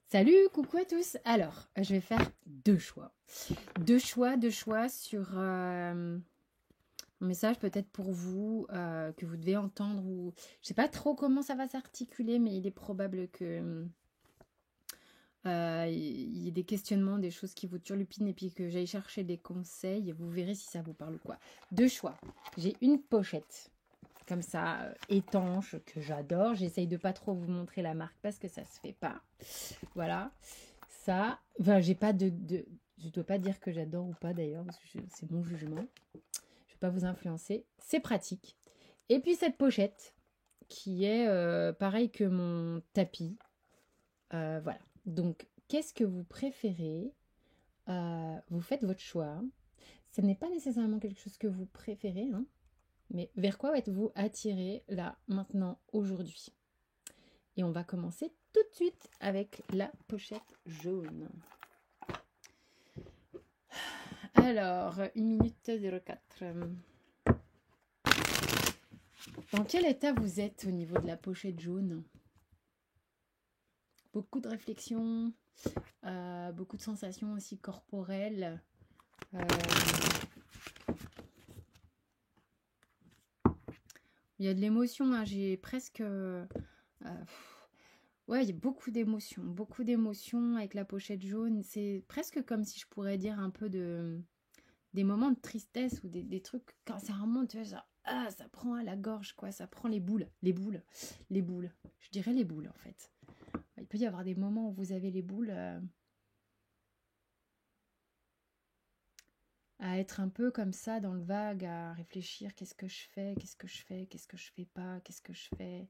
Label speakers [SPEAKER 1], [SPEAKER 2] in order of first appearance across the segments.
[SPEAKER 1] Salut, coucou à tous. Alors, je vais faire deux choix. Deux choix sur un message peut-être pour vous que vous devez entendre ou je sais pas trop comment ça va s'articuler, mais il est probable que il y ait des questionnements, des choses qui vous turlupinent et puis que j'aille chercher des conseils. Vous verrez si ça vous parle ou quoi. Deux choix. J'ai une pochette comme ça étanche que j'adore. J'essaye de pas trop vous montrer la marque parce que ça se fait pas. Voilà. Ça, enfin, j'ai pas je dois pas dire que j'adore ou pas d'ailleurs, parce que c'est mon jugement. Je vais pas vous influencer. C'est pratique. Et puis cette pochette, qui est pareil que mon tapis. Voilà. Donc, qu'est-ce que vous préférez? Vous faites votre choix. Ce n'est pas nécessairement quelque chose que vous préférez, hein, mais vers quoi êtes-vous attiré là, maintenant, aujourd'hui? Et on va commencer tout de suite avec la pochette jaune. Alors, 1 minute 04. Dans quel état vous êtes au niveau de la pochette jaune? Beaucoup de réflexion, beaucoup de sensations aussi corporelles. Euh, il y a de l'émotion, hein, j'ai presque... ouais, il y a beaucoup d'émotions avec la pochette jaune. C'est presque comme si je pourrais dire un peu des moments de tristesse ou des trucs, quand ça remonte, tu vois, genre, ça prend à la gorge, quoi, ça prend les boules. Je dirais les boules, en fait. Il peut y avoir des moments où vous avez les boules à être un peu comme ça, dans le vague, à réfléchir, qu'est-ce que je fais, qu'est-ce que je fais, qu'est-ce que je fais pas, qu'est-ce que je fais,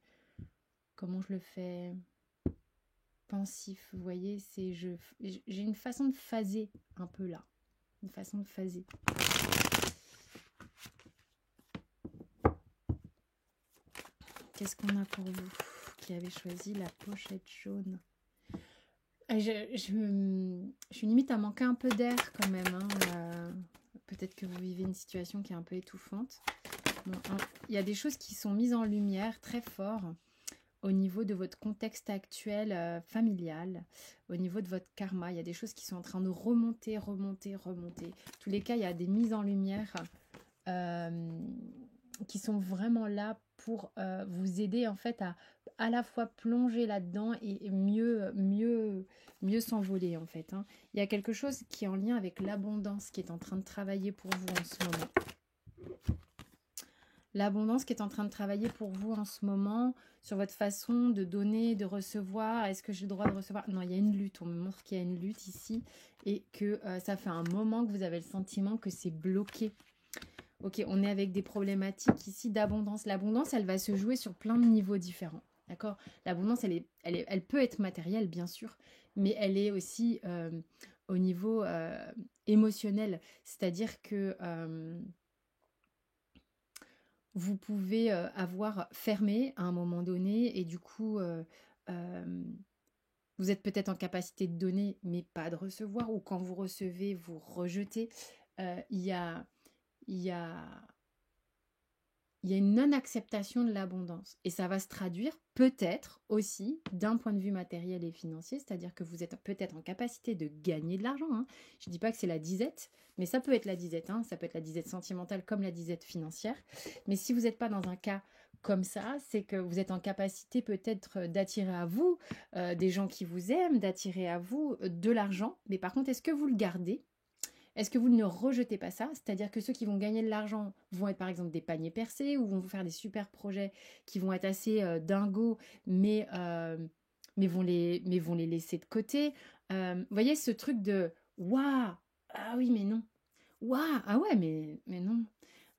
[SPEAKER 1] comment je le fais, pensif, vous voyez, j'ai une façon de phaser un peu là, une façon de phaser. Qu'est-ce qu'on a pour vous qui avez choisi la pochette jaune? Je suis limite à manquer un peu d'air quand même. Hein. Peut-être que vous vivez une situation qui est un peu étouffante. Bon, hein, il y a des choses qui sont mises en lumière très fort au niveau de votre contexte actuel familial, au niveau de votre karma. Il y a des choses qui sont en train de remonter. Tous les cas, il y a des mises en lumière qui sont vraiment là pour vous aider en fait à la fois plonger là-dedans et mieux s'envoler en fait. Hein. Il y a quelque chose qui est en lien avec l'abondance qui est en train de travailler pour vous en ce moment. L'abondance qui est en train de travailler pour vous en ce moment sur votre façon de donner, de recevoir. Est-ce que j'ai le droit de recevoir? Non, il y a une lutte. On me montre qu'il y a une lutte ici et que ça fait un moment que vous avez le sentiment que c'est bloqué. Ok, on est avec des problématiques ici d'abondance. L'abondance, elle va se jouer sur plein de niveaux différents. D'accord? L'abondance, elle peut être matérielle, bien sûr, mais elle est aussi au niveau émotionnel. C'est-à-dire que vous pouvez avoir fermé à un moment donné et du coup, vous êtes peut-être en capacité de donner, mais pas de recevoir, ou quand vous recevez, vous rejetez. Il y a, il y a il y a une non-acceptation de l'abondance. Et ça va se traduire peut-être aussi d'un point de vue matériel et financier, c'est-à-dire que vous êtes peut-être en capacité de gagner de l'argent. Hein. Je ne dis pas que c'est la disette, mais ça peut être la disette. Hein. Ça peut être la disette sentimentale comme la disette financière. Mais si vous n'êtes pas dans un cas comme ça, c'est que vous êtes en capacité peut-être d'attirer à vous des gens qui vous aiment, d'attirer à vous de l'argent. Mais par contre, est-ce que vous le gardez? Est-ce que vous ne rejetez pas ça? C'est-à-dire que ceux qui vont gagner de l'argent vont être par exemple des paniers percés ou vont vous faire des super projets qui vont être assez dingos, mais vont les laisser de côté. Vous voyez ce truc de waouh, ah oui, mais non. Waouh, ah ouais, mais non,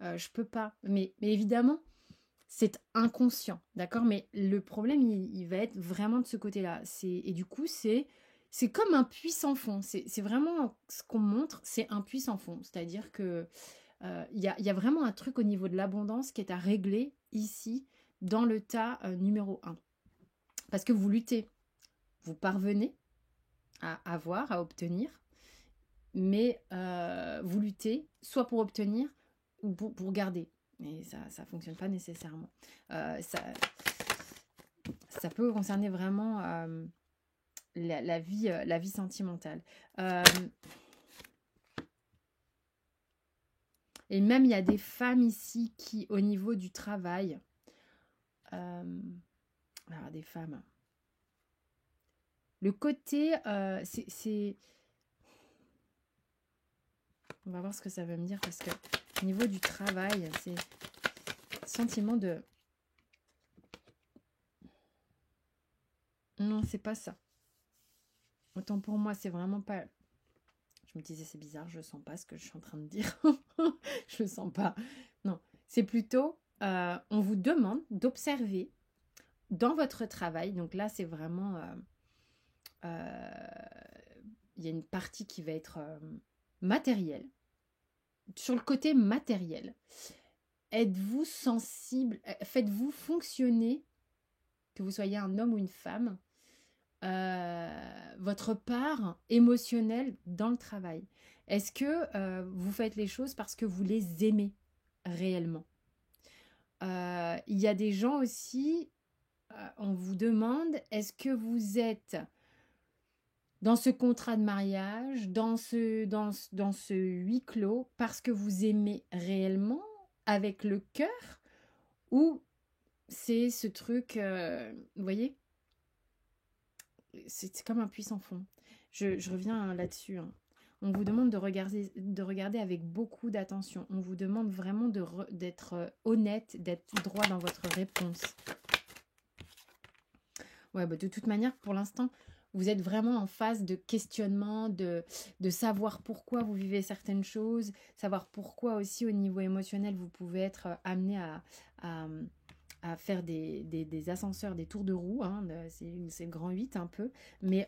[SPEAKER 1] je peux pas. Mais évidemment, c'est inconscient, d'accord? Mais le problème, il va être vraiment de ce côté-là. Et du coup, c'est comme un puits sans fond. C'est vraiment ce qu'on montre, c'est un puits sans fond. C'est-à-dire que il y a vraiment un truc au niveau de l'abondance qui est à régler ici, dans le tas numéro 1. Parce que vous luttez, vous parvenez à avoir, à obtenir, mais vous luttez soit pour obtenir ou pour garder. Et ça ne fonctionne pas nécessairement. Ça peut concerner vraiment la vie sentimentale. Et même, il y a des femmes ici qui, au niveau du travail, alors des femmes, le côté, on va voir ce que ça veut me dire, parce que au niveau du travail, c'est sentiment de... Non, c'est pas ça. Autant pour moi, c'est vraiment pas... Je me disais, c'est bizarre, je sens pas ce que je suis en train de dire. Je le sens pas. Non, c'est plutôt, on vous demande d'observer dans votre travail. Donc là, c'est vraiment... il y a une partie qui va être matérielle. Sur le côté matériel, êtes-vous sensible, faites-vous fonctionner, que vous soyez un homme ou une femme, votre part émotionnelle dans le travail? Est-ce que vous faites les choses parce que vous les aimez réellement? Il y a des gens aussi, on vous demande, est-ce que vous êtes dans ce contrat de mariage, dans ce huis clos, parce que vous aimez réellement avec le cœur, ou c'est ce truc, vous voyez, c'est comme un puits sans fond. Je reviens là-dessus. On vous demande de regarder avec beaucoup d'attention. On vous demande vraiment d'être honnête, d'être droit dans votre réponse. Ouais, bah de toute manière, pour l'instant, vous êtes vraiment en phase de questionnement, de savoir pourquoi vous vivez certaines choses, savoir pourquoi aussi au niveau émotionnel, vous pouvez être amené à faire des ascenseurs, des tours de roue, hein, c'est le grand 8 un peu, mais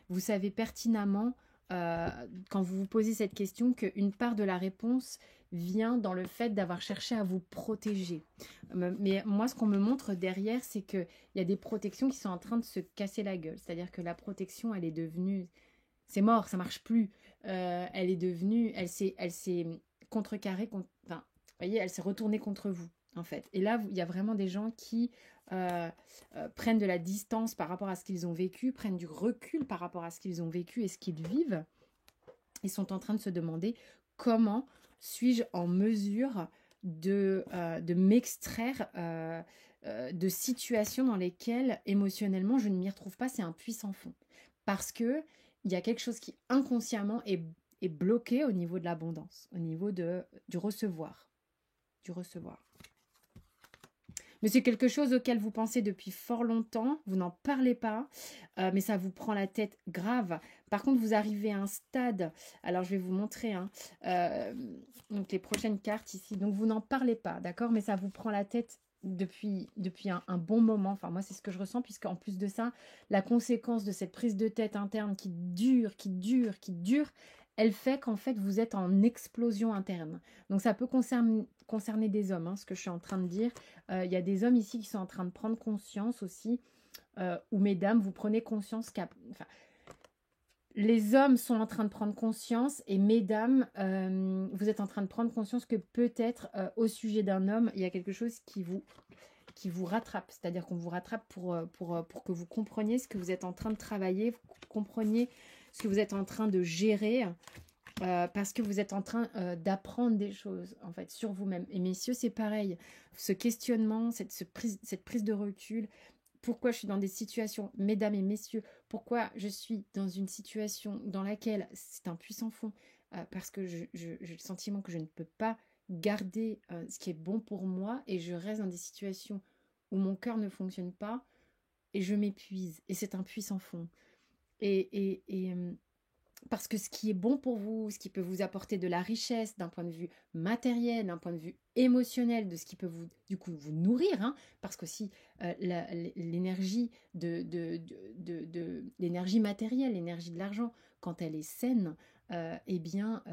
[SPEAKER 1] vous savez pertinemment, quand vous vous posez cette question, qu'une part de la réponse vient dans le fait d'avoir cherché à vous protéger. Mais moi, ce qu'on me montre derrière, c'est qu'il y a des protections qui sont en train de se casser la gueule. C'est-à-dire que la protection, elle est devenue... C'est mort, ça marche plus. Elle est devenue... Elle s'est contrecarrée. Enfin, vous voyez, elle s'est retournée contre vous, en fait. Et là, il y a vraiment des gens qui prennent de la distance par rapport à ce qu'ils ont vécu, prennent du recul par rapport à ce qu'ils ont vécu et ce qu'ils vivent. Ils sont en train de se demander comment suis-je en mesure de m'extraire de situations dans lesquelles émotionnellement je ne m'y retrouve pas. C'est un puits sans fond. Parce que il y a quelque chose qui inconsciemment est bloqué au niveau de l'abondance, au niveau du recevoir. Du recevoir. Mais c'est quelque chose auquel vous pensez depuis fort longtemps, vous n'en parlez pas, mais ça vous prend la tête grave. Par contre, vous arrivez à un stade, alors je vais vous montrer, donc les prochaines cartes ici, donc vous n'en parlez pas, d'accord? Mais ça vous prend la tête depuis un bon moment, enfin moi c'est ce que je ressens, puisqu'en plus de ça, la conséquence de cette prise de tête interne qui dure, elle fait qu'en fait vous êtes en explosion interne. Donc ça peut concerner des hommes, ce que je suis en train de dire. Il y a des hommes ici qui sont en train de prendre conscience aussi, ou mesdames, vous prenez conscience les hommes sont en train de prendre conscience et mesdames, vous êtes en train de prendre conscience que peut-être au sujet d'un homme, il y a quelque chose qui vous rattrape. C'est-à-dire qu'on vous rattrape pour que vous compreniez ce que vous êtes en train de travailler, vous compreniez ce que vous êtes en train de gérer, parce que vous êtes en train d'apprendre des choses en fait sur vous-même. Et messieurs, c'est pareil. Ce questionnement, cette prise de recul. Pourquoi je suis dans des situations, mesdames et messieurs, pourquoi je suis dans une situation dans laquelle c'est un puissant fond, parce que j'ai le sentiment que je ne peux pas garder ce qui est bon pour moi et je reste dans des situations où mon cœur ne fonctionne pas et je m'épuise et c'est un puissant fond. Et parce que ce qui est bon pour vous, ce qui peut vous apporter de la richesse d'un point de vue matériel, d'un point de vue émotionnel, de ce qui peut vous, du coup, vous nourrir, parce qu'aussi l'énergie l'énergie matérielle, l'énergie de l'argent, quand elle est saine, eh bien,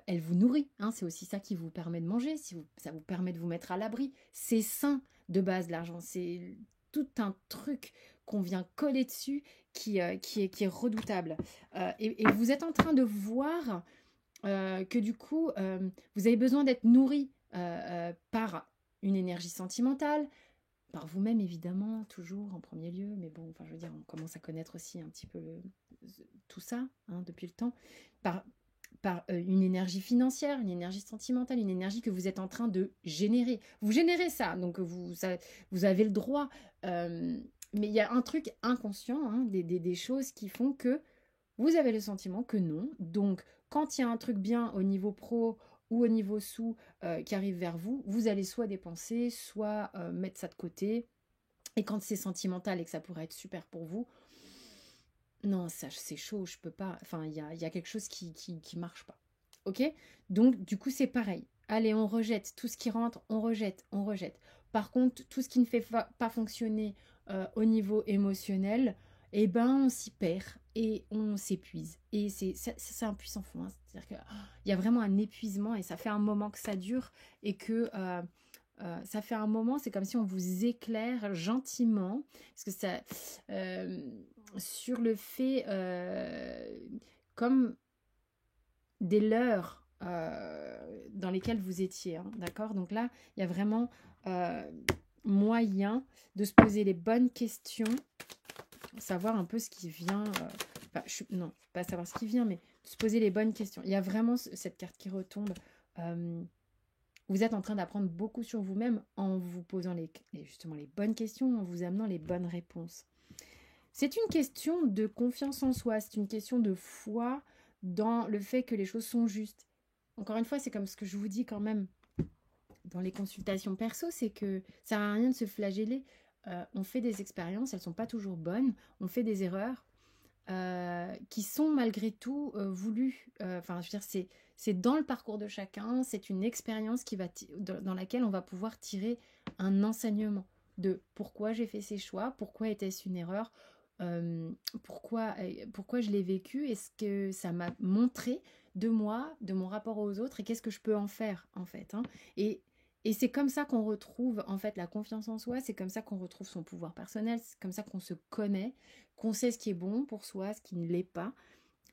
[SPEAKER 1] elle vous nourrit. C'est aussi ça qui vous permet de manger, ça vous permet de vous mettre à l'abri. C'est sain de base l'argent, c'est tout un truc qu'on vient coller dessus qui est redoutable. Et vous êtes en train de voir que du coup, vous avez besoin d'être nourri par une énergie sentimentale, par vous-même évidemment, toujours en premier lieu, mais bon, enfin je veux dire, on commence à connaître aussi un petit peu tout ça hein, depuis le temps, par une énergie financière, une énergie sentimentale, une énergie que vous êtes en train de générer. Vous générez ça, donc vous avez le droit, mais il y a un truc inconscient, hein, des choses qui font que vous avez le sentiment que non. Donc, quand il y a un truc bien au niveau pro ou au niveau sous qui arrive vers vous, vous allez soit dépenser, soit mettre ça de côté. Et quand c'est sentimental et que ça pourrait être super pour vous, non, ça c'est chaud, je peux pas. Enfin, il y a quelque chose qui marche pas. Ok? Donc, du coup, c'est pareil. Allez, on rejette tout ce qui rentre, on rejette, on rejette. Par contre, tout ce qui ne fait pas fonctionner au niveau émotionnel, eh ben, on s'y perd et on s'épuise. Et c'est un puissant fond. Hein. C'est-à-dire qu'il y a vraiment un épuisement et ça fait un moment que ça dure et que ça fait un moment, c'est comme si on vous éclaire gentiment. Parce que ça. Sur le fait, comme des leurres dans lesquelles vous étiez, hein, d'accord? Donc là, il y a vraiment moyen de se poser les bonnes questions, savoir un peu ce qui vient, non, pas savoir ce qui vient, mais se poser les bonnes questions. Il y a vraiment cette carte qui retombe. Vous êtes en train d'apprendre beaucoup sur vous-même en vous posant justement les bonnes questions, en vous amenant les bonnes réponses. C'est une question de confiance en soi, c'est une question de foi dans le fait que les choses sont justes. Encore une fois, c'est comme ce que je vous dis quand même dans les consultations perso, c'est que ça sert à rien de se flageller. On fait des expériences, elles ne sont pas toujours bonnes, on fait des erreurs qui sont malgré tout voulues. Enfin, je veux dire, c'est dans le parcours de chacun, c'est une expérience dans laquelle on va pouvoir tirer un enseignement de pourquoi j'ai fait ces choix, pourquoi était-ce une erreur, pourquoi je l'ai vécu, est-ce que ça m'a montré de moi, de mon rapport aux autres, et qu'est-ce que je peux en faire, en fait. Hein. Et c'est comme ça qu'on retrouve, en fait, la confiance en soi, c'est comme ça qu'on retrouve son pouvoir personnel, c'est comme ça qu'on se connaît, qu'on sait ce qui est bon pour soi, ce qui ne l'est pas.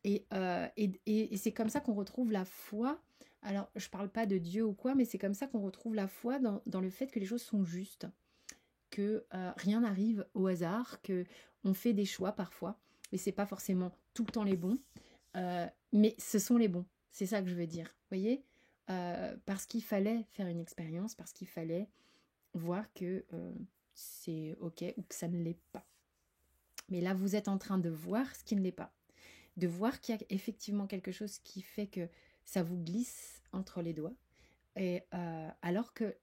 [SPEAKER 1] Et c'est comme ça qu'on retrouve la foi. Alors, je ne parle pas de Dieu ou quoi, mais c'est comme ça qu'on retrouve la foi dans le fait que les choses sont justes, que rien n'arrive au hasard, que on fait des choix parfois, mais c'est pas forcément tout le temps les bons, mais ce sont les bons. C'est ça que je veux dire. Vous voyez, parce qu'il fallait faire une expérience, parce qu'il fallait voir que c'est ok ou que ça ne l'est pas. Mais là, vous êtes en train de voir ce qui ne l'est pas, de voir qu'il y a effectivement quelque chose qui fait que ça vous glisse entre les doigts, et alors que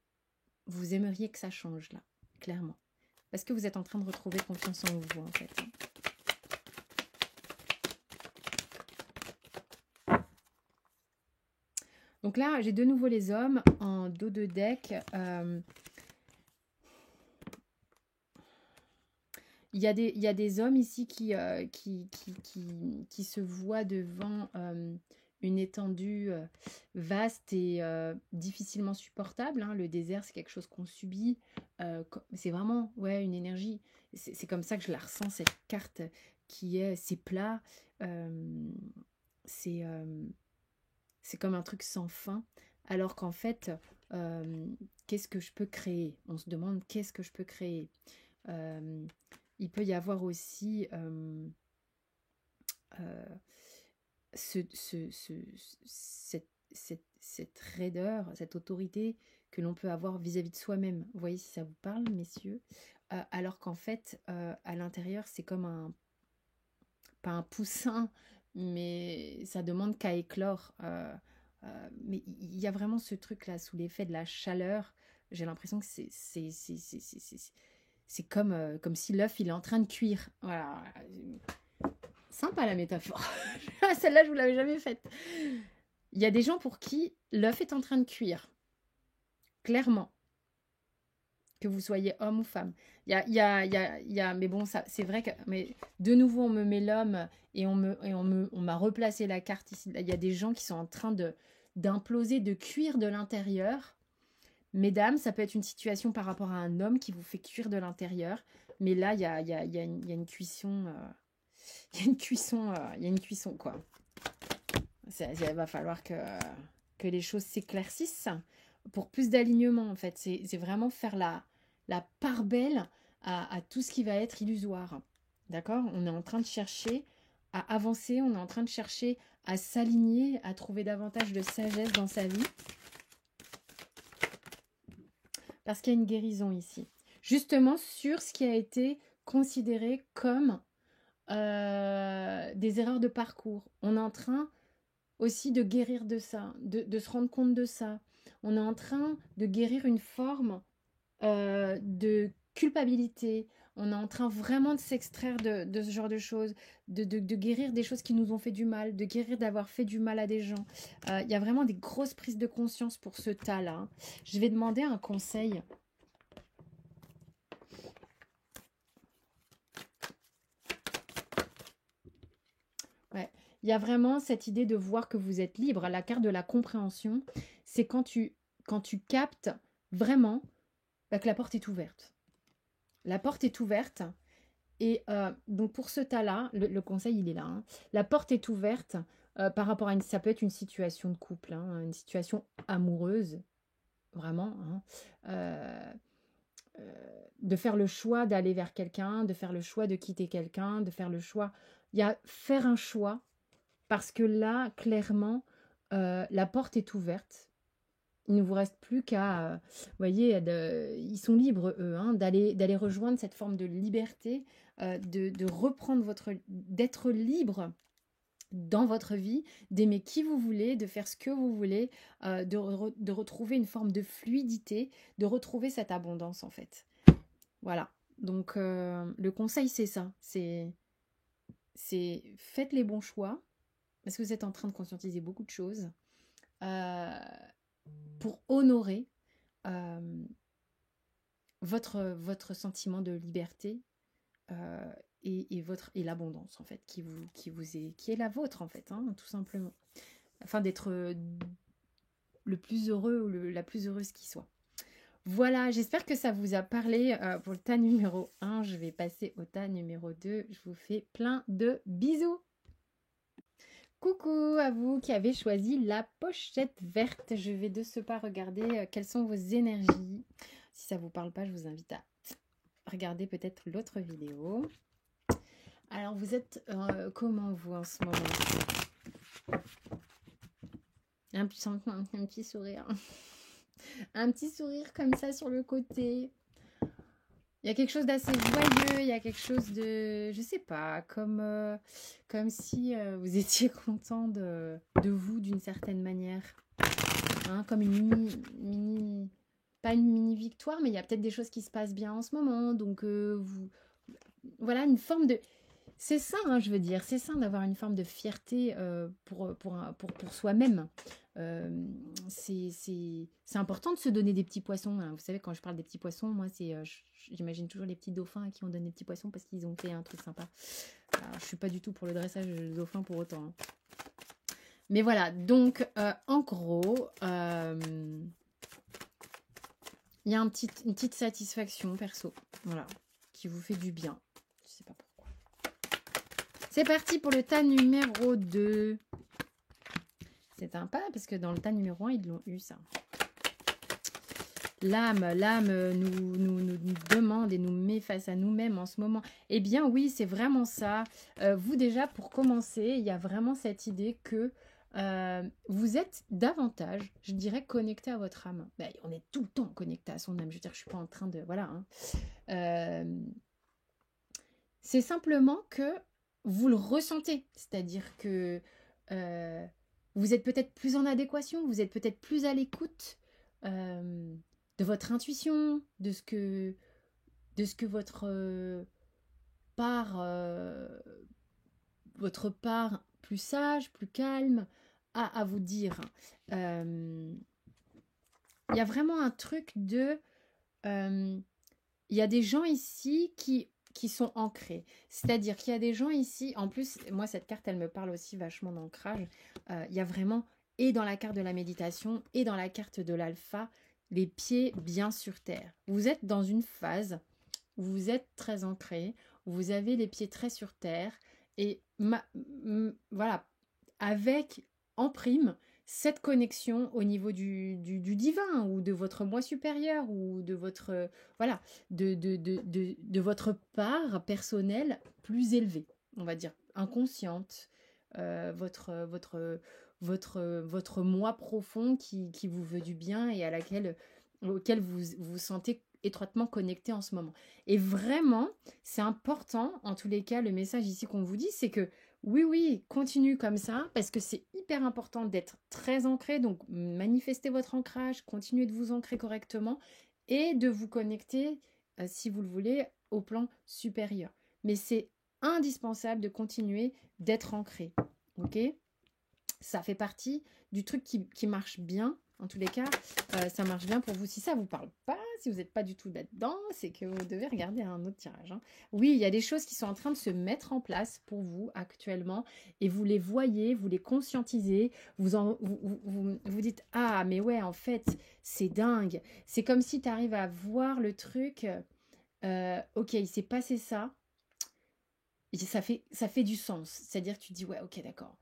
[SPEAKER 1] vous aimeriez que ça change là, clairement. Parce que vous êtes en train de retrouver confiance en vous, en fait. Donc là, j'ai de nouveau les hommes en dos de deck. Il y a des hommes ici qui se voient devant une étendue vaste et difficilement supportable. Hein. Le désert, c'est quelque chose qu'on subit. C'est vraiment une énergie. C'est comme ça que je la ressens, cette carte c'est plat. C'est comme un truc sans fin. Alors qu'en fait, qu'est-ce que je peux créer? On se demande qu'est-ce que je peux créer. Il peut y avoir aussi cette raideur, cette autorité que l'on peut avoir vis-à-vis de soi-même. Vous voyez si ça vous parle, messieurs, alors qu'en fait, à l'intérieur, c'est comme pas un poussin, mais ça demande qu'à éclore. Mais il y a vraiment ce truc-là, sous l'effet de la chaleur, j'ai l'impression que c'est comme si l'œuf, il est en train de cuire. Voilà. Sympa la métaphore. Celle-là, je ne vous l'avais jamais faite. Il y a des gens pour qui l'œuf est en train de cuire. Clairement. Que vous soyez homme ou femme. Mais bon, ça, c'est vrai que... Mais de nouveau, on me met l'homme et on m'a replacé la carte ici. Il y a des gens qui sont en train d'imploser, de cuire de l'intérieur. Mesdames, ça peut être une situation par rapport à un homme qui vous fait cuire de l'intérieur. Mais là, il y a une cuisson... Il y a une cuisson, quoi. Il va falloir que les choses s'éclaircissent pour plus d'alignement, en fait. C'est vraiment faire la part belle à tout ce qui va être illusoire. D'accord? On est en train de chercher à avancer, on est en train de chercher à s'aligner, à trouver davantage de sagesse dans sa vie. Parce qu'il y a une guérison ici. Justement sur ce qui a été considéré comme des erreurs de parcours. On est en train aussi de guérir de ça, de se rendre compte de ça. On est en train de guérir une forme de culpabilité. On est en train vraiment de s'extraire de ce genre de choses, de guérir des choses qui nous ont fait du mal, de guérir d'avoir fait du mal à des gens. Il y a vraiment des grosses prises de conscience pour ce tas-là. Je vais demander un conseil. Ouais. Il y a vraiment cette idée de voir que vous êtes libre. La carte de la compréhension, c'est quand tu captes vraiment que la porte est ouverte. La porte est ouverte. Et donc pour ce tas-là, le conseil, il est là. Hein. La porte est ouverte par rapport à ça peut être une situation de couple, hein, une situation amoureuse, vraiment. Hein, de faire le choix d'aller vers quelqu'un, de faire le choix de quitter quelqu'un, de faire le choix. Il y a faire un choix parce que là, clairement, la porte est ouverte. Il ne vous reste plus qu'à, vous voyez, ils sont libres, eux, hein, d'aller rejoindre cette forme de liberté, de reprendre d'être libre dans votre vie, d'aimer qui vous voulez, de faire ce que vous voulez, de retrouver une forme de fluidité, de retrouver cette abondance, en fait. Voilà. Donc, le conseil, c'est ça. C'est faites les bons choix, parce que vous êtes en train de conscientiser beaucoup de choses. Pour honorer votre sentiment de liberté et l'abondance en fait qui est la vôtre en fait, hein, tout simplement, afin d'être le plus heureux ou la plus heureuse qui soit. Voilà, j'espère que ça vous a parlé pour le tas numéro 1. Je vais passer au tas numéro 2. Je vous fais plein de bisous. Coucou à vous qui avez choisi la pochette verte. Je vais de ce pas regarder quelles sont vos énergies. Si ça ne vous parle pas, je vous invite à regarder peut-être l'autre vidéo. Alors, vous êtes comment vous en ce moment? Un petit sourire. Un petit sourire comme ça sur le côté. Il y a quelque chose d'assez joyeux, il y a quelque chose de, je sais pas, comme si vous étiez content de vous d'une certaine manière. Hein, comme une pas une mini victoire, mais il y a peut-être des choses qui se passent bien en ce moment. Donc, voilà, une forme de... C'est sain, hein, je veux dire, c'est sain d'avoir une forme de fierté pour soi-même. C'est important de se donner des petits poissons. Hein. Vous savez, quand je parle des petits poissons, moi, j'imagine toujours les petits dauphins qui ont donné des petits poissons parce qu'ils ont fait un truc sympa. Alors, je suis pas du tout pour le dressage de dauphins pour autant. Hein. Mais voilà, donc, en gros, il y a une petite satisfaction perso, voilà, qui vous fait du bien. Je sais pas pourquoi. C'est parti pour le tas numéro 2. C'est un pas parce que dans le tas numéro 1, ils l'ont eu, ça. L'âme nous demande et nous met face à nous-mêmes en ce moment. Eh bien oui, c'est vraiment ça. Vous déjà, pour commencer, il y a vraiment cette idée que vous êtes davantage, je dirais, connecté à votre âme. Ben, on est tout le temps connecté à son âme. Je veux dire, je ne suis pas en train de... Voilà. Hein. C'est simplement que vous le ressentez. C'est-à-dire que vous êtes peut-être plus en adéquation, vous êtes peut-être plus à l'écoute de votre intuition, de ce que votre part plus sage, plus calme a à vous dire. Il y a vraiment un truc de... Il y a des gens ici qui sont ancrés. C'est-à-dire qu'il y a des gens ici, en plus, moi cette carte, elle me parle aussi vachement d'ancrage. Il y a vraiment, et dans la carte de la méditation, et dans la carte de l'alpha, les pieds bien sur terre. Vous êtes dans une phase où vous êtes très ancré, où vous avez les pieds très sur terre, et voilà, avec, en prime, cette connexion au niveau du divin ou de votre moi supérieur ou de votre, voilà, de votre part personnelle plus élevée, on va dire, inconsciente, votre moi profond qui vous veut du bien et auquel vous vous sentez étroitement connecté en ce moment. Et vraiment, c'est important, en tous les cas, le message ici qu'on vous dit, c'est que oui, oui, continue comme ça, parce que c'est hyper important d'être très ancré, donc manifestez votre ancrage, continuez de vous ancrer correctement et de vous connecter, si vous le voulez, au plan supérieur. Mais c'est indispensable de continuer d'être ancré, ok? Ça fait partie du truc qui marche bien. En tous les cas, ça marche bien pour vous. Si ça ne vous parle pas, si vous n'êtes pas du tout là-dedans, c'est que vous devez regarder un autre tirage. Hein. Oui, il y a des choses qui sont en train de se mettre en place pour vous actuellement et vous les voyez, vous les conscientisez, vous dites « Ah, mais ouais, en fait, c'est dingue. » C'est comme si tu arrives à voir le truc. Ok, il s'est passé ça. Et ça fait du sens. C'est-à-dire que tu dis « Ouais, ok, d'accord. »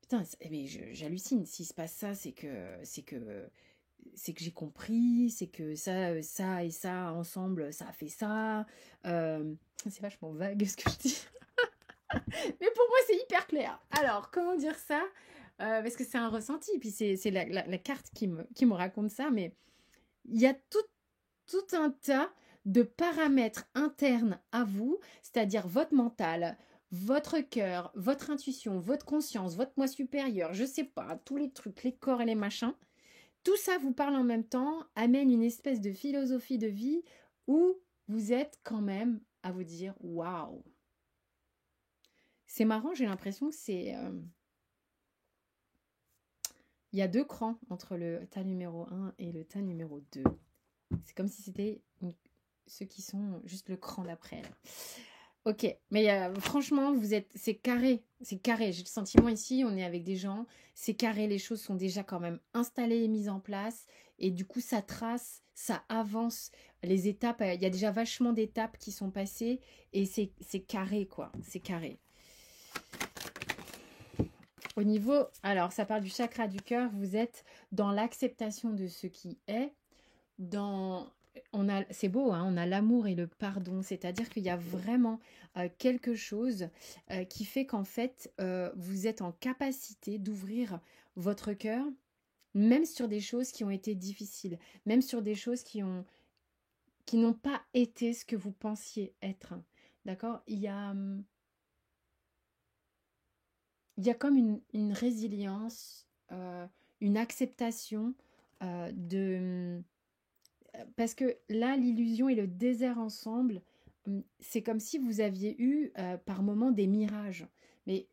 [SPEAKER 1] Putain, mais j'hallucine. S'il se passe ça, c'est que j'ai compris, c'est que ça et ça ensemble, ça a fait ça. C'est vachement vague ce que je dis. Mais pour moi, c'est hyper clair. Alors, comment dire ça? Parce que c'est un ressenti, puis c'est la carte qui me raconte ça, mais il y a tout un tas de paramètres internes à vous, c'est-à-dire votre mental, votre cœur, votre intuition, votre conscience, votre moi supérieur, je sais pas, tous les trucs, les corps et les machins. Tout ça vous parle en même temps, amène une espèce de philosophie de vie où vous êtes quand même à vous dire waouh. C'est marrant, j'ai l'impression que il y a 2 crans entre le tas numéro 1 et le tas numéro 2. C'est comme si c'était ceux qui sont juste le cran d'après. Ok, mais franchement, c'est carré, c'est carré. J'ai le sentiment ici, on est avec des gens, c'est carré, les choses sont déjà quand même installées et mises en place, et du coup, ça trace, ça avance. Les étapes, il y a déjà vachement d'étapes qui sont passées, et c'est carré, quoi, c'est carré. Au niveau, alors ça parle du chakra du cœur, vous êtes dans l'acceptation de ce qui est, c'est beau, hein, on a l'amour et le pardon, c'est-à-dire qu'il y a vraiment quelque chose qui fait qu'en fait, vous êtes en capacité d'ouvrir votre cœur, même sur des choses qui ont été difficiles, même sur des choses qui n'ont pas été ce que vous pensiez être. D'accord? Il y a comme une résilience, une acceptation parce que là, l'illusion et le désert ensemble, c'est comme si vous aviez eu par moments des mirages. Mais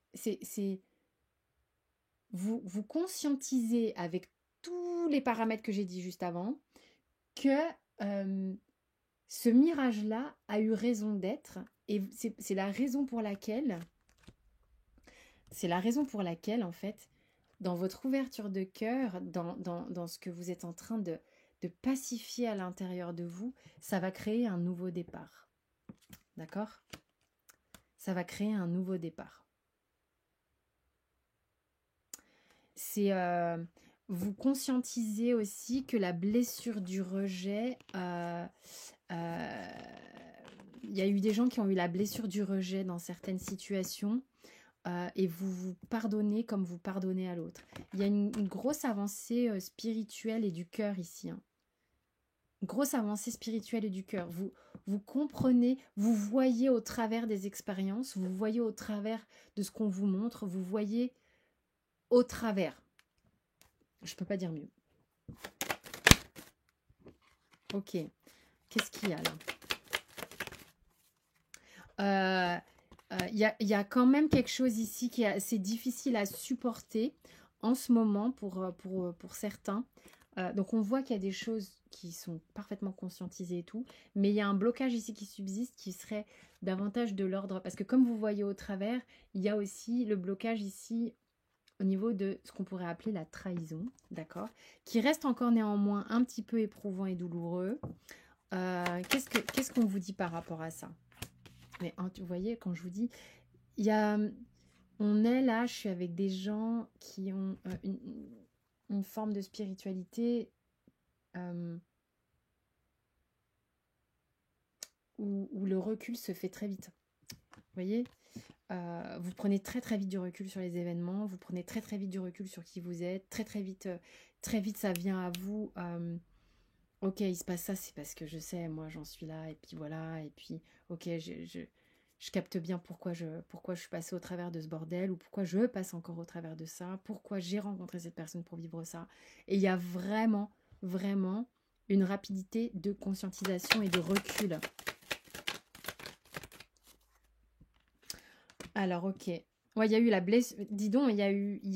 [SPEAKER 1] vous conscientisez avec tous les paramètres que j'ai dit juste avant que ce mirage-là a eu raison d'être et c'est la raison pour laquelle, en fait, dans votre ouverture de cœur, dans ce que vous êtes en train de pacifier à l'intérieur de vous, ça va créer un nouveau départ. D'accord? Ça va créer un nouveau départ. Vous conscientisez aussi que la blessure du rejet, il y a eu des gens qui ont eu la blessure du rejet dans certaines situations. Et vous vous pardonnez comme vous pardonnez à l'autre. Il y a une grosse avancée spirituelle et du cœur ici. Hein. Grosse avancée spirituelle et du cœur. Vous comprenez, vous voyez au travers des expériences, vous voyez au travers de ce qu'on vous montre, vous voyez au travers. Je peux pas dire mieux. Ok. Qu'est-ce qu'il y a là il y a quand même quelque chose ici qui est assez difficile à supporter en ce moment pour certains. Donc on voit qu'il y a des choses qui sont parfaitement conscientisées et tout, mais il y a un blocage ici qui subsiste qui serait davantage de l'ordre, parce que comme vous voyez au travers, il y a aussi le blocage ici au niveau de ce qu'on pourrait appeler la trahison, d'accord, qui reste encore néanmoins un petit peu éprouvant et douloureux. Qu'est-ce qu'on vous dit par rapport à ça? Mais hein, vous voyez, quand je vous dis, on est là, je suis avec des gens qui ont une forme de spiritualité où le recul se fait très vite. Vous voyez, vous prenez très très vite du recul sur les événements, vous prenez très très vite du recul sur qui vous êtes, très vite ça vient à vous. Ok, il se passe ça, c'est parce que je sais, moi j'en suis là, et puis voilà, et puis ok, je capte bien pourquoi je suis passée au travers de ce bordel, ou pourquoi je passe encore au travers de ça, pourquoi j'ai rencontré cette personne pour vivre ça. Et il y a vraiment, vraiment une rapidité de conscientisation et de recul. Alors, ok. Ouais, il y a eu la blessure. Dis donc, il y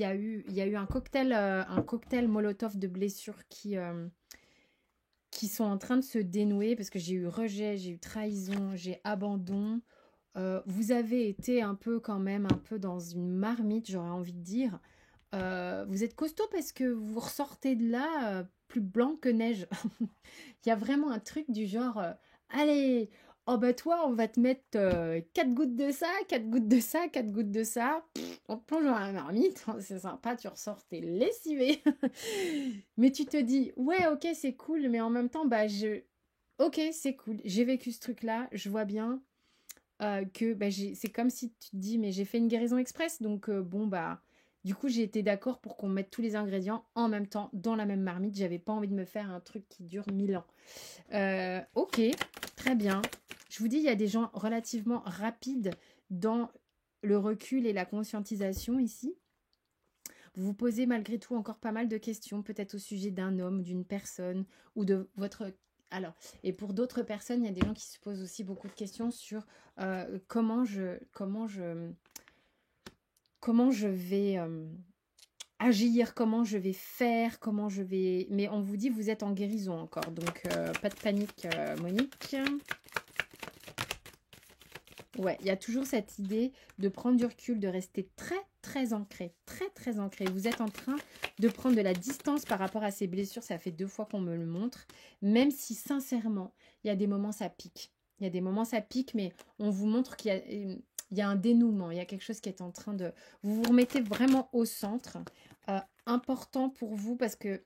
[SPEAKER 1] a eu un cocktail Molotov de blessures qui sont en train de se dénouer parce que j'ai eu rejet, j'ai eu trahison, j'ai abandon. Vous avez été un peu quand même, un peu dans une marmite, j'aurais envie de dire. Vous êtes costaud parce que vous ressortez de là plus blanc que neige. Il y a vraiment un truc du genre, allez, oh bah toi, on va te mettre 4 gouttes de ça, 4 gouttes de ça, 4 gouttes de ça. Pff, on te plonge dans la marmite, c'est sympa, tu ressors, t'es lessivé. Mais tu te dis, ouais, ok, c'est cool, mais en même temps, bah ok, c'est cool, j'ai vécu ce truc-là, je vois bien que bah, c'est comme si tu te dis, mais j'ai fait une guérison express, donc bon, bah, du coup, j'ai été d'accord pour qu'on mette tous les ingrédients en même temps dans la même marmite. J'avais pas envie de me faire un truc qui dure 1000 ans. Ok, très bien. Je vous dis, il y a des gens relativement rapides dans le recul et la conscientisation ici. Vous vous posez malgré tout encore pas mal de questions, peut-être au sujet d'un homme, d'une personne ou de votre... Alors, et pour d'autres personnes, il y a des gens qui se posent aussi beaucoup de questions sur comment je vais agir, comment je vais faire, comment je vais... Mais on vous dit, vous êtes en guérison encore, donc pas de panique, Monique. Ouais, il y a toujours cette idée de prendre du recul, de rester très, très ancré, très, très ancré. Vous êtes en train de prendre de la distance par rapport à ces blessures. Ça fait 2 fois qu'on me le montre. Même si, sincèrement, il y a des moments, ça pique. Il y a des moments, ça pique, mais on vous montre qu'il y a un dénouement. Il y a quelque chose qui est en train de... Vous vous remettez vraiment au centre. Important pour vous parce que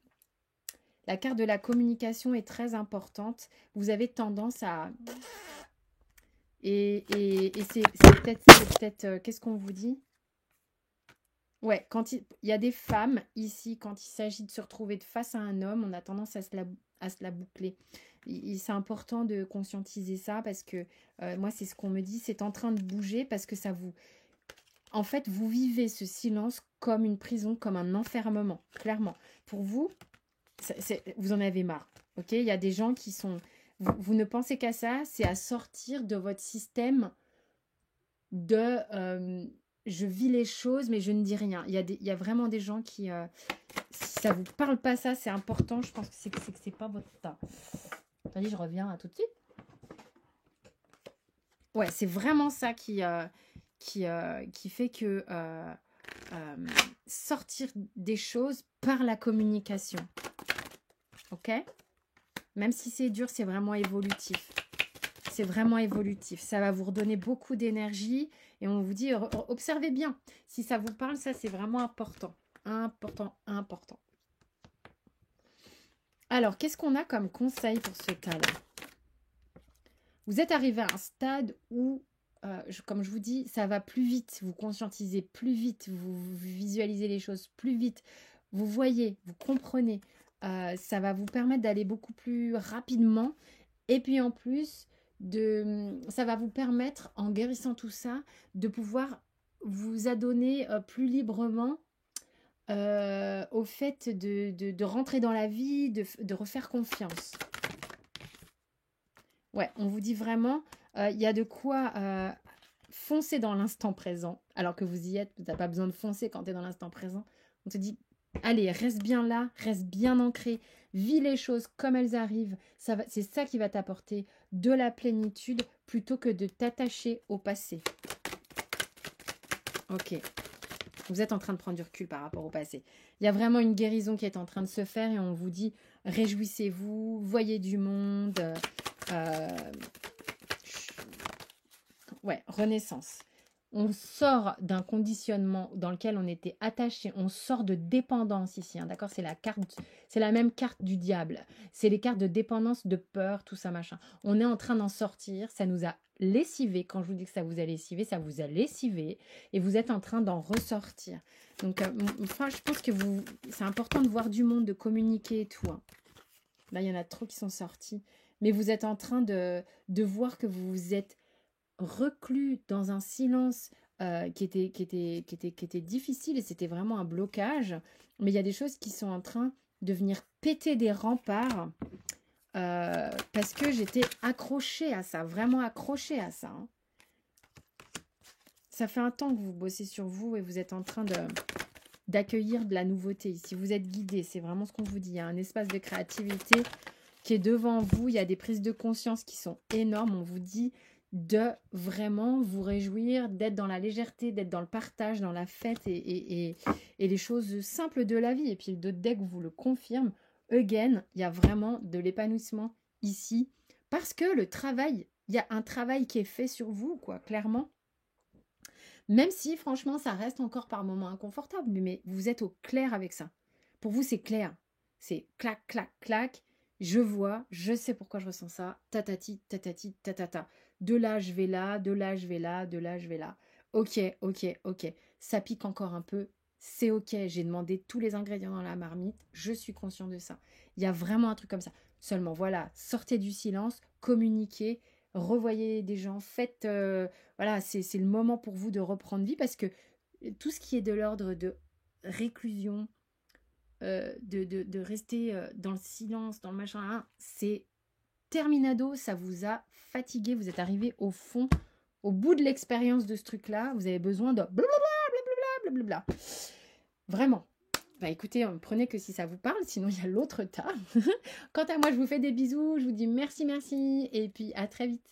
[SPEAKER 1] la carte de la communication est très importante. Vous avez tendance à... Et c'est peut-être qu'est-ce qu'on vous dit? Ouais, quand il y a des femmes ici, quand il s'agit de se retrouver de face à un homme, on a tendance à se la boucler. C'est important de conscientiser ça parce que moi, c'est ce qu'on me dit, c'est en train de bouger parce que ça vous... En fait, vous vivez ce silence comme une prison, comme un enfermement, clairement. Pour vous, vous en avez marre, ok? Il y a des gens qui sont... Vous ne pensez qu'à ça, c'est à sortir de votre système de je vis les choses mais je ne dis rien. Il y a vraiment des gens qui, si ça vous parle pas ça, c'est important. Je pense que c'est pas votre tas. Attendez, je reviens à tout de suite. Ouais, c'est vraiment ça qui fait que sortir des choses par la communication. Ok? Même si c'est dur, c'est vraiment évolutif. C'est vraiment évolutif. Ça va vous redonner beaucoup d'énergie. Et on vous dit, observez bien. Si ça vous parle, ça, c'est vraiment important. Important, important. Alors, qu'est-ce qu'on a comme conseil pour ce cas-là? Vous êtes arrivé à un stade où, comme je vous dis, ça va plus vite. Vous conscientisez plus vite. Vous visualisez les choses plus vite. Vous voyez, vous comprenez. Ça va vous permettre d'aller beaucoup plus rapidement. Et puis en plus... ça va vous permettre, en guérissant tout ça, de pouvoir vous adonner plus librement au fait de rentrer dans la vie, de refaire confiance. Ouais, on vous dit vraiment, il y a de quoi foncer dans l'instant présent, alors que vous y êtes, vous n'avez pas besoin de foncer quand tu es dans l'instant présent. On te dit, allez, reste bien là, reste bien ancré, vis les choses comme elles arrivent. C'est ça qui va t'apporter de la plénitude plutôt que de t'attacher au passé. Ok, vous êtes en train de prendre du recul par rapport au passé. Il y a vraiment une guérison qui est en train de se faire et on vous dit, réjouissez-vous, voyez du monde. Ouais, renaissance. On sort d'un conditionnement dans lequel on était attaché, on sort de dépendance ici, hein, d'accord? C'est la même carte du diable. C'est les cartes de dépendance, de peur, tout ça, machin. On est en train d'en sortir, ça nous a lessivé. Quand je vous dis que ça vous a lessivé, ça vous a lessivé et vous êtes en train d'en ressortir. Donc, enfin, je pense que c'est important de voir du monde, de communiquer et tout, hein. Là, il y en a trop qui sont sortis. Mais vous êtes en train de voir que vous vous êtes reclus dans un silence qui était difficile et c'était vraiment un blocage. Mais il y a des choses qui sont en train de venir péter des remparts parce que j'étais accrochée à ça, vraiment accrochée à ça, hein. Ça fait un temps que vous bossez sur vous et vous êtes en train d'accueillir de la nouveauté ici. Vous êtes guidé, c'est vraiment ce qu'on vous dit. Il y a un espace de créativité qui est devant vous. Il y a des prises de conscience qui sont énormes. On vous dit de vraiment vous réjouir, d'être dans la légèreté, d'être dans le partage, dans la fête et les choses simples de la vie. Et puis le deck vous le confirme. Again, il y a vraiment de l'épanouissement ici. Parce que le travail, il y a un travail qui est fait sur vous, quoi, clairement. Même si, franchement, ça reste encore par moments inconfortable, mais vous êtes au clair avec ça. Pour vous, c'est clair. C'est clac, clac, clac. Je vois, je sais pourquoi je ressens ça. Tatati, tatati, tatata. De là, je vais là, de là, je vais là, de là, je vais là. Ok, ok, ok. Ça pique encore un peu. C'est ok. J'ai demandé tous les ingrédients dans la marmite. Je suis conscient de ça. Il y a vraiment un truc comme ça. Seulement, voilà, sortez du silence, communiquez, revoyez des gens, faites... voilà, c'est le moment pour vous de reprendre vie parce que tout ce qui est de l'ordre de réclusion, de rester dans le silence, dans le machin, hein, c'est terminado, ça vous a fatigué, vous êtes arrivé au fond, au bout de l'expérience de ce truc-là, vous avez besoin de blablabla, blablabla. Vraiment. Bah écoutez, prenez que si ça vous parle, sinon il y a l'autre tas. Quant à moi, je vous fais des bisous, je vous dis merci, merci, et puis à très vite.